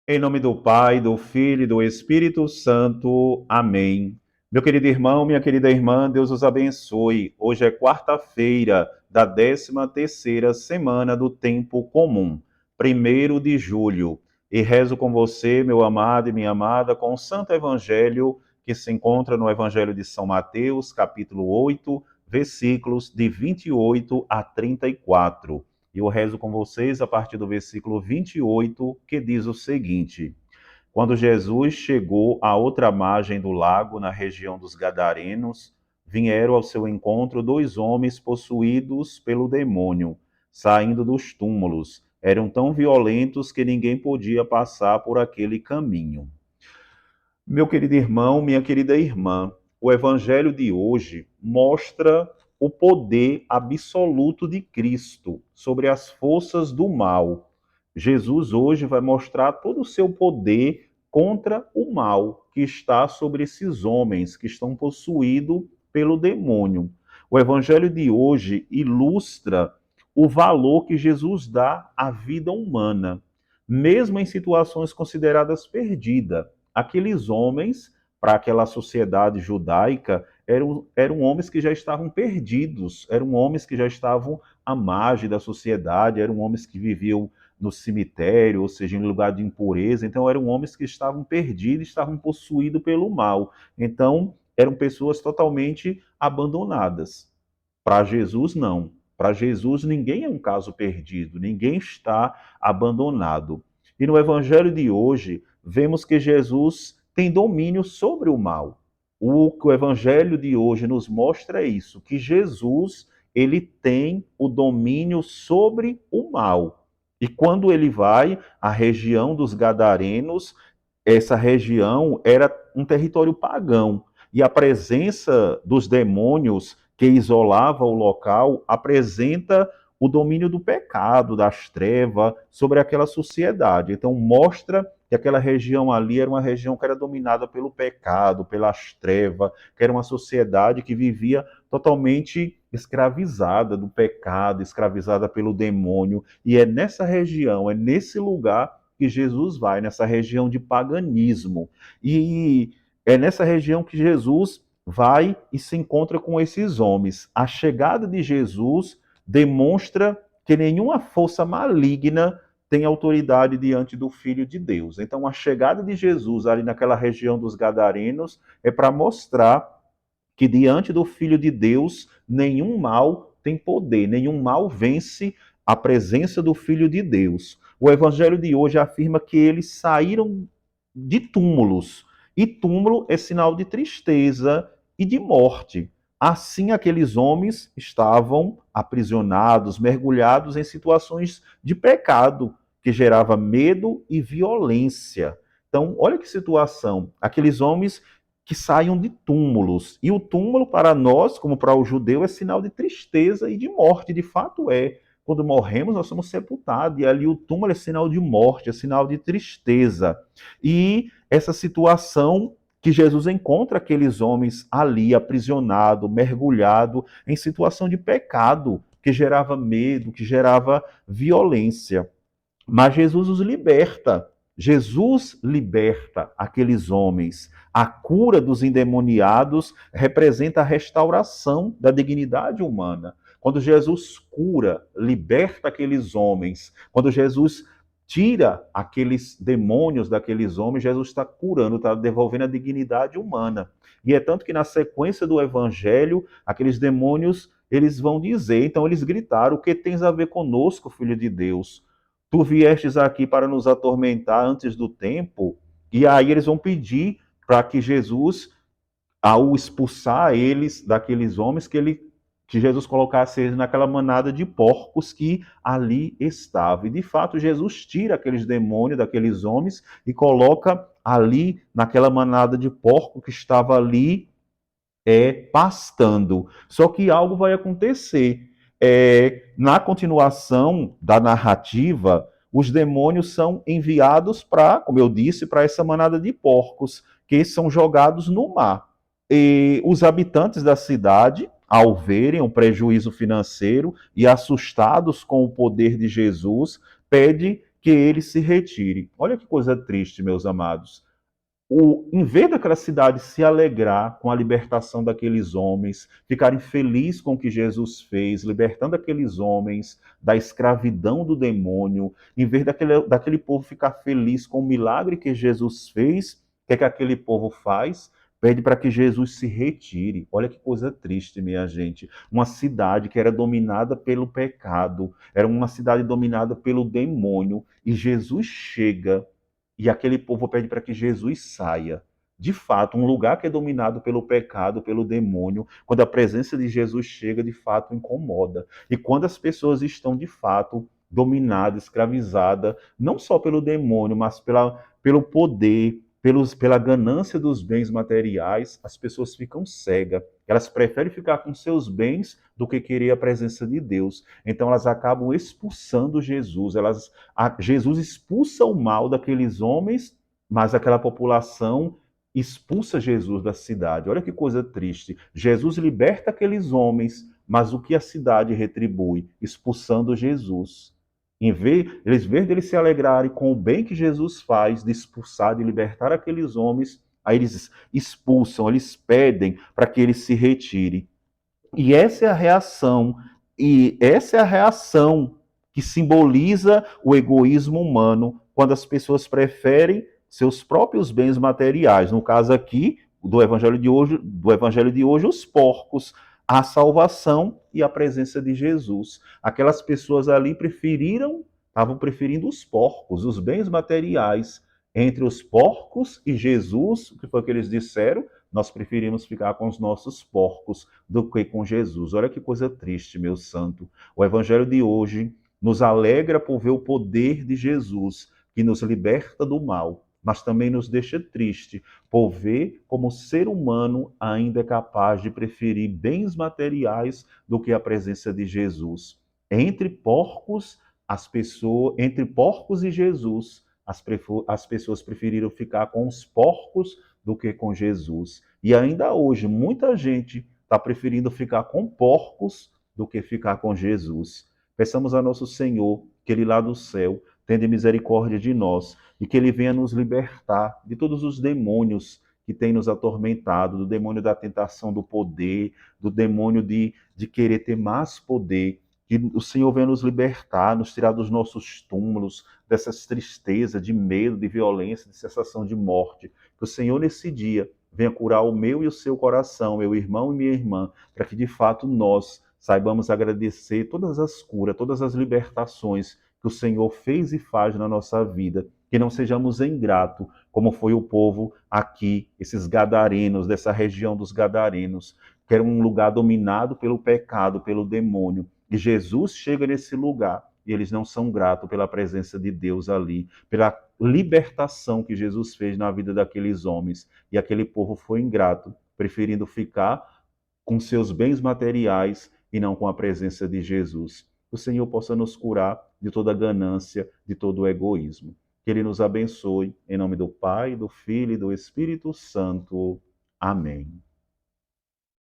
Em nome do Pai, do Filho e do Espírito Santo. Amém. Meu querido irmão, minha querida irmã, Deus os abençoe. Hoje é quarta-feira da 13ª semana do Tempo Comum, 1º de julho. E rezo com você, meu amado e minha amada, com o Santo Evangelho que se encontra no Evangelho de São Mateus, capítulo 8, versículos de 28 a 34. E eu rezo com vocês a partir do versículo 28, que diz o seguinte: Quando Jesus chegou à outra margem do lago, na região dos Gadarenos, vieram ao seu encontro dois homens possuídos pelo demônio, saindo dos túmulos. Eram tão violentos que ninguém podia passar por aquele caminho. Meu querido irmão, minha querida irmã, o evangelho de hoje mostra o poder absoluto de Cristo sobre as forças do mal. Jesus hoje vai mostrar todo o seu poder contra o mal que está sobre esses homens que estão possuídos pelo demônio. O evangelho de hoje ilustra o valor que Jesus dá à vida humana, mesmo em situações consideradas perdidas. Aqueles homens, para aquela sociedade judaica, eram homens que já estavam perdidos, eram homens que já estavam à margem da sociedade, eram homens que viviam no cemitério, ou seja, em lugar de impureza. Então, eram homens que estavam perdidos, estavam possuídos pelo mal. Então, eram pessoas totalmente abandonadas. Para Jesus, não. Para Jesus, ninguém é um caso perdido, ninguém está abandonado. E no evangelho de hoje, vemos que Jesus tem domínio sobre o mal. O que o evangelho de hoje nos mostra é isso, que Jesus, ele tem o domínio sobre o mal. E quando ele vai à região dos Gadarenos, essa região era um território pagão. E a presença dos demônios que isolava o local apresenta o domínio do pecado, das trevas, sobre aquela sociedade. Então, mostra que aquela região ali era uma região que era dominada pelo pecado, pelas trevas, que era uma sociedade que vivia totalmente escravizada do pecado, escravizada pelo demônio. E é nessa região, é nesse lugar que Jesus vai, nessa região de paganismo. E é nessa região que Jesus vai e se encontra com esses homens. A chegada de Jesus demonstra que nenhuma força maligna tem autoridade diante do Filho de Deus. Então, a chegada de Jesus ali naquela região dos Gadarenos é para mostrar que diante do Filho de Deus nenhum mal tem poder, nenhum mal vence a presença do Filho de Deus. O Evangelho de hoje afirma que eles saíram de túmulos, e túmulo é sinal de tristeza e de morte. Assim, aqueles homens estavam aprisionados, mergulhados em situações de pecado, que gerava medo e violência. Então, olha que situação. Aqueles homens que saiam de túmulos. E o túmulo, para nós, como para o judeu, é sinal de tristeza e de morte. De fato é. Quando morremos, nós somos sepultados. E ali o túmulo é sinal de morte, é sinal de tristeza. E essa situação que Jesus encontra aqueles homens ali, aprisionados, mergulhados em situação de pecado, que gerava medo, que gerava violência. Mas Jesus os liberta. Jesus liberta aqueles homens. A cura dos endemoniados representa a restauração da dignidade humana. Quando Jesus cura, liberta aqueles homens, quando Jesus tira aqueles demônios daqueles homens, Jesus está curando, está devolvendo a dignidade humana. E é tanto que na sequência do evangelho, aqueles demônios, eles vão dizer, então eles gritaram: o que tens a ver conosco, filho de Deus? Tu viestes aqui para nos atormentar antes do tempo? E aí eles vão pedir para que Jesus, ao expulsar eles daqueles homens, que Jesus colocasse eles naquela manada de porcos que ali estava. E de fato Jesus tira aqueles demônios daqueles homens e coloca ali naquela manada de porco que estava ali pastando. Só que algo vai acontecer. Na continuação da narrativa, os demônios são enviados para, como eu disse, para essa manada de porcos, que são jogados no mar. E os habitantes da cidade, ao verem o prejuízo financeiro e assustados com o poder de Jesus, pedem que ele se retire. Olha que coisa triste, meus amados. Em vez daquela cidade se alegrar com a libertação daqueles homens, ficarem felizes com o que Jesus fez, libertando aqueles homens da escravidão do demônio, em vez daquele povo ficar feliz com o milagre que Jesus fez, o que é que aquele povo faz? Pede para que Jesus se retire. Olha que coisa triste, minha gente. Uma cidade que era dominada pelo pecado, era uma cidade dominada pelo demônio, e Jesus chega e aquele povo pede para que Jesus saia. De fato, um lugar que é dominado pelo pecado, pelo demônio, quando a presença de Jesus chega, de fato incomoda. E quando as pessoas estão de fato dominadas, escravizadas, não só pelo demônio, mas pelo poder, pela ganância dos bens materiais, as pessoas ficam cegas. Elas preferem ficar com seus bens do que querer a presença de Deus. Então elas acabam expulsando Jesus. Jesus expulsa o mal daqueles homens, mas aquela população expulsa Jesus da cidade. Olha que coisa triste. Jesus liberta aqueles homens, mas o que a cidade retribui? Expulsando Jesus. Eles, em vez de se alegrarem com o bem que Jesus faz, de expulsar, de libertar aqueles homens, aí eles expulsam, eles pedem para que ele se retire. E essa é a reação, que simboliza o egoísmo humano, quando as pessoas preferem seus próprios bens materiais. No caso aqui, do evangelho de hoje, os porcos, a salvação e a presença de Jesus. Aquelas pessoas ali estavam preferindo os porcos, os bens materiais. Entre os porcos e Jesus, o que foi que eles disseram? Nós preferimos ficar com os nossos porcos do que com Jesus. Olha que coisa triste, meu santo. O evangelho de hoje nos alegra por ver o poder de Jesus, que nos liberta do mal, mas também nos deixa triste por ver como o ser humano ainda é capaz de preferir bens materiais do que a presença de Jesus. Entre porcos e Jesus, as pessoas preferiram ficar com os porcos do que com Jesus. E ainda hoje, muita gente está preferindo ficar com porcos do que ficar com Jesus. Peçamos a nosso Senhor que Ele lá do céu tenha misericórdia de nós e que Ele venha nos libertar de todos os demônios que têm nos atormentado, do demônio da tentação do poder, do demônio de querer ter mais poder. Que o Senhor venha nos libertar, nos tirar dos nossos túmulos, dessas tristezas, de medo, de violência, de sensação de morte. Que o Senhor, nesse dia, venha curar o meu e o seu coração, meu irmão e minha irmã, para que, de fato, nós saibamos agradecer todas as curas, todas as libertações que o Senhor fez e faz na nossa vida. Que não sejamos ingratos, como foi o povo aqui, esses gadarenos, dessa região dos gadarenos, que era um lugar dominado pelo pecado, pelo demônio. E Jesus chega nesse lugar e eles não são gratos pela presença de Deus ali, pela libertação que Jesus fez na vida daqueles homens. E aquele povo foi ingrato, preferindo ficar com seus bens materiais e não com a presença de Jesus. O Senhor possa nos curar de toda ganância, de todo o egoísmo. Que Ele nos abençoe, em nome do Pai, do Filho e do Espírito Santo. Amém.